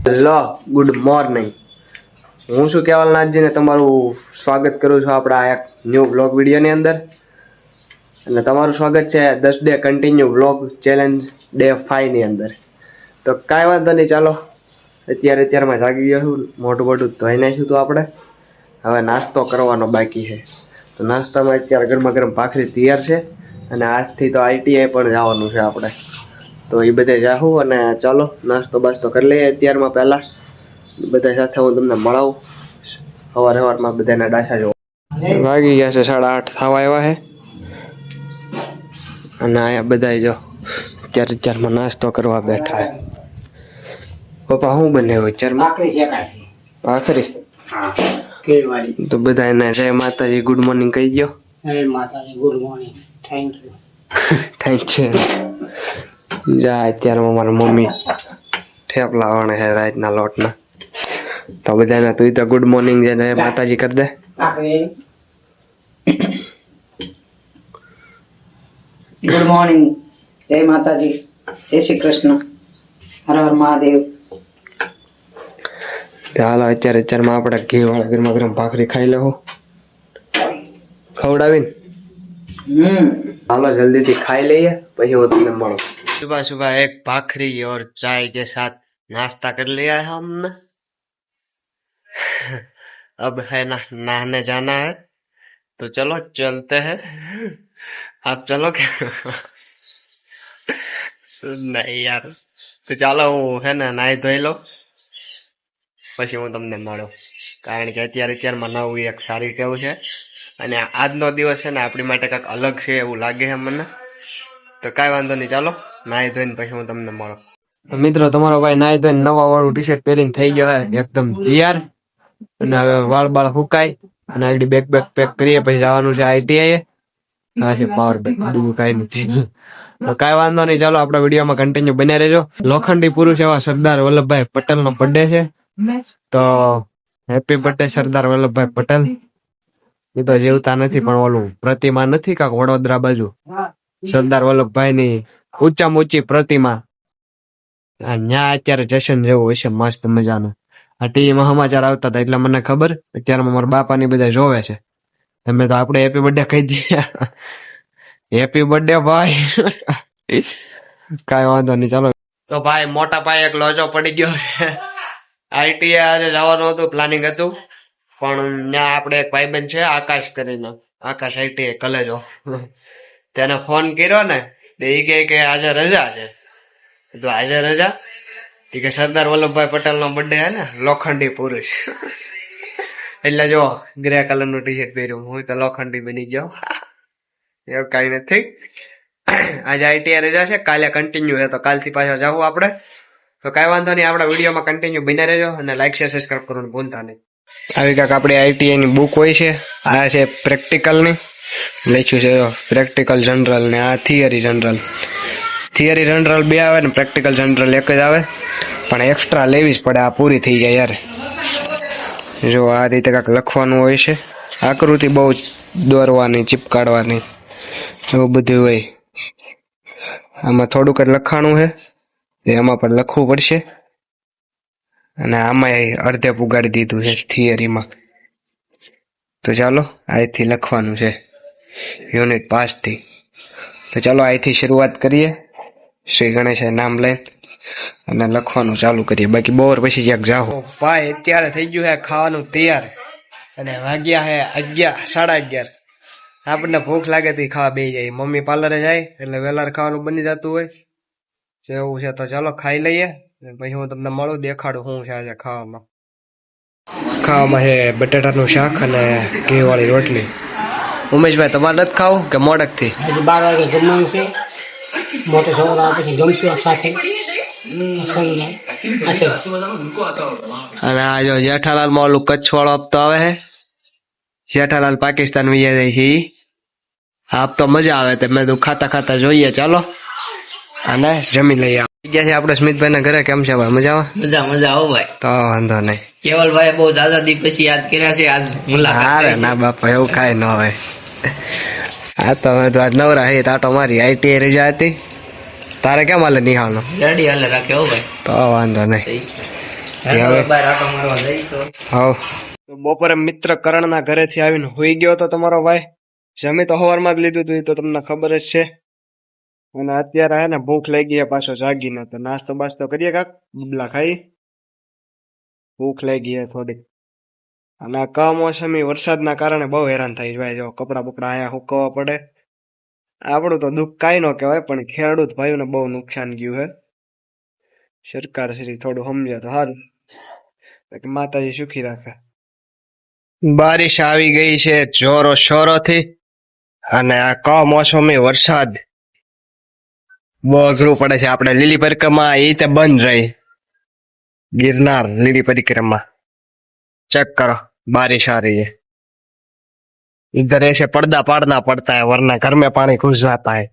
Hello good morning. હું શું કેવલનાથજીને તમારું સ્વાગત કરું છું આપણા એક ન્યૂ બ્લોગ વિડીયોની અંદર. અને તમારું સ્વાગત છે 10 day continue blog challenge day 5 ની અંદર. તો કાંઈ વાંધો નહીં, ચાલો અત્યારમાં જાગી ગયો છું, મોટું ધોઈ નાખ્યું હતું આપણે. હવે નાસ્તો કરવાનો બાકી છે. તો નાસ્તામાં અત્યારે ગરમા ગરમ ભાખરી તૈયાર છે અને આજથી તો ITI પણ જવાનું છે આપણે. તો એ બધે જાઉં અને ચાલો નાસ્તો બાસ્તો કરી લઈએ. અત્યારમાં પહેલાં બધા સાથે હું તમને મળાવું. સવારમાં બધાના ડાસા જો વાગી ગયા છે 8:30 થવા આવ્યા છે. અને અહીંયા બધા જો અત્યારમાં નાસ્તો કરવા બેઠા છે. પપ્પા શું બનાવ્યું અત્યારમાં? ભાખરી. તો બધા એને જય માતાજી, ગુડ મોર્નિંગ કહી ગયો. જય માતાજી, good morning, thank you. Thank you. જા અત્યારમાં મારા મમ્મી થેપલા વણે છે રાતના લોટના. તો બધાને તું તો ગુડ મોર્નિંગ જય માતાજી કરી દે. ગુડ મોર્નિંગ, જય માતાજી, જય શ્રી કૃષ્ણ, હર હર મહાદેવ. હાલો અત્યારમાં આપણે ઘી વાળા ગરમા ગરમ ભાખરી ખાઈ લેવું ખવડાવીને. હાલો જલ્દીથી ખાઈ લઈએ પછી હું તમને મળું. सुबह सुबह एक भाखरी और चाय के साथ नाश्ता कर लिया है हमने. अब है ना नहाने जाना है, तो चलो चलते हैं. आप चलो क्या? नहीं यार, તો ચાલો હું હે ને નાહી ધોઈ લઉં પછી હું તમને મળું. કારણ કે અત્યારમાં નવું એક સારી ટેવ છે અને આજનો દિવસ છે ને આપણી માટે કંઈક અલગ છે એવું લાગે છે મને. તો કાંઈ વાંધો નહીં, ચાલો નાહી ધોઈને પછી હું તમને મળું. મિત્રો, તમારો ભાઈ નાહી ધોઈને નવા વાળું ટી-શર્ટ પહેરીને થઈ ગયો હે એકદમ તૈયાર. અને હવે વાળ બાળ સુકાય અને આગળ બેગ પેક કરીએ પછી જવાનું છે ITI. હા છે પાવર બેગ, બીજું કાંઈ નથી. તો કાંઈ વાંધો નહીં, ચાલો આપણા વિડીયોમાં કન્ટિન્યુ બન્યા રહેજો. લોખંડી પુરુષ એવા સરદાર વલ્લભભાઈ પટેલનો બર્થડે છે. તો હેપી બર્થડે સરદાર વલ્લભભાઈ પટેલ. એ તો જીવતા નથી પણ ઓલું પ્રતિમા નથી કાક વડોદરા બાજુ સરદાર વલ્લભભાઈ ની ઊંચામાં ઊંચી પ્રતિમા ત્યાં અત્યારે જશન જેવું હશે મસ્ત મજાનું. આ ટીવીમાં સમાચાર આવતા હતા એટલે મને ખબર. અત્યારમાં મારા બાપાની બધા જોવે છે. તમે તો આપણે હેપી બર્થડે કહી દઈએ. હેપી બર્થડે ભાઈ. કાંઈ વાંધો નહીં, ચાલો. તો ભાઈ મોટા ભાઈ એક લોચો પડી ગયો છે. ITI આજે જવાનું હતું, પ્લાનિંગ હતું, પણ ત્યાં આપણે એક ભાઈબંધ છે આકાશ કરીને, આકાશ ITI કોલેજો, તેને ફોન કર્યો ને તો એ કે આજે રજા છે. તો આજે રજા કે સરદાર વલ્લભભાઈ પટેલ નો બર્થડે હે ને, લોખંડી પુરુષ. એટલે જો ગ્રે કલર નું ટી-શર્ટ પહેર્યું, હું તો લોખંડી બની ગયો. એવું કઈ નથી. આજે ITI રજા છે, કાલે કન્ટિન્યુ છે, તો કાલથી પાછા જવું આપણે. તો કાંઈ વાંધો નહીં, આપણા વિડીયોમાં કન્ટિન્યુ બન્યા રહેજો અને લાઈક શેર સબસ્ક્રાઈબ કરવાનું ભૂલતા નહીં. આવી કાંક આપણી ITI ની બુક હોય છે. આ છે પ્રેક્ટિકલની, લખ્યું છે પ્રેક્ટિકલ જનરલ ને આ થિયરી જનરલ. થિયરી જનરલ 2 આવે ને પ્રેક્ટિકલ જનરલ 1 જ આવે, પણ એક્સ્ટ્રા લેવી જ પડે, આ પૂરી થઈ જાય યાર. જો આ રીતે કાંક લખવાનું હોય છે, આકૃતિ બહુ દોરવાની, ચીપકાડવાની, એવું બધું હોય. આમાં થોડુંક જ લખાણું છે, એમાં પણ લખવું પડશે. અને આમાં અડધે પુગાડી દીધું છે થિયરીમાં. તો ચાલો અહીંથી લખવાનું છે યુનિટ 5 થી. તો ચાલો અહીંથી શરૂઆત કરીએ, શ્રી ગણેશ નામ લઈને, અને લખવાનું ચાલુ કરીએ. બાકી બોર પછી ક્યાંક જાઓ. ભાઈ અત્યારે થઈ ગયું છે ખાવાનું તૈયાર અને વાગ્યા છે 11, 11:30. આપણને ભૂખ લાગે તો ખાવા બેસી જાય. મમ્મી પાર્લરે જાય એટલે વહેલા ખાવાનું બની જતું હોય એવું છે. તો ચાલો ખાઈ લઈએ પછી હું તમને મળું, દેખાડું શું છે આજે ખાવામાં. ખાવામાં છે બટાટાનું શાક અને ઘી વાળી રોટલી. ઉમેશભાઈ, તમારે નથી ખાવું કે મોડક થી? આજે 12 વાગે જમવાનું છે. મોટો છોકરા પછી જમશું સાથે. અને આ જો જેઠાલાલ માં ઓલું કચ્છ વાળો હપ્તો આવે છે. જેઠાલાલ પાકિસ્તાન વહી જાય છે. આપતો મજા આવે તો મેં તું ખાતા ખાતા જોઈએ. ચાલો અને જમી લઈએ. ગયા છે આપણે સ્મિતભાઈ ના ઘરે. કેમ છે ભાઈ? મજામાં? મજા આવો ભાઈ. તો વાંધો નહીં. કેવલભાઈ બહુ દાદા દી પછી યાદ કર્યા છે. આજ મુલાકાત. અરે ના બાપા, એવું કાંઈ ન હોય. આ તો અમે તો આજ નવરા હે, ટાટો મારી. ITI રજા હતી. તારે કેમ હાલે નિહાળનો? રેડી હાલે રાખે હો ભાઈ. તો વાંધો નહીં. હવે બપોરે મિત્ર કરણના ઘરેથી આવીને હોઈ ગયો હતો તમારો ભાઈ. જમી તો સવારમાં જ લીધું હતું, એ તો તમને ખબર જ છે. અને અત્યારે હે ને ભૂખ લાગી છે પાછો જાગીને, તો નાસ્તો બાસ્તો કરીએ કાક બબલા ખાઈ. ભૂખ લાગી છે થોડી. અને આ કમોસમી વરસાદના કારણે બહુ હેરાન થઈ જાય. જો કપડા બપડા અહીંયા સુકવવા પડે. આપણું તો દુઃખ કાંઈ ન કહેવાય, પણ ખેડૂત ભાઈઓને બહુ નુકસાન ગયું છે. સરકાર શ્રી થોડું સમજે તો સારું. માતાજી સુખી રાખે. બારિશ આવી ગઈ છે જોરો શોરોથી, અને આ કમોસમી વરસાદ બહુ અઘરું પડે છે. આપણે લીલી પરિક્રમા એ રીતે બંધ રહી. गिरनार લીલી परिक्रमा चेक करो, बारिश आ रही है. इधर ऐसे पर्दा पाड़ना पड़ता है वरना घर में पानी घुस जाता है.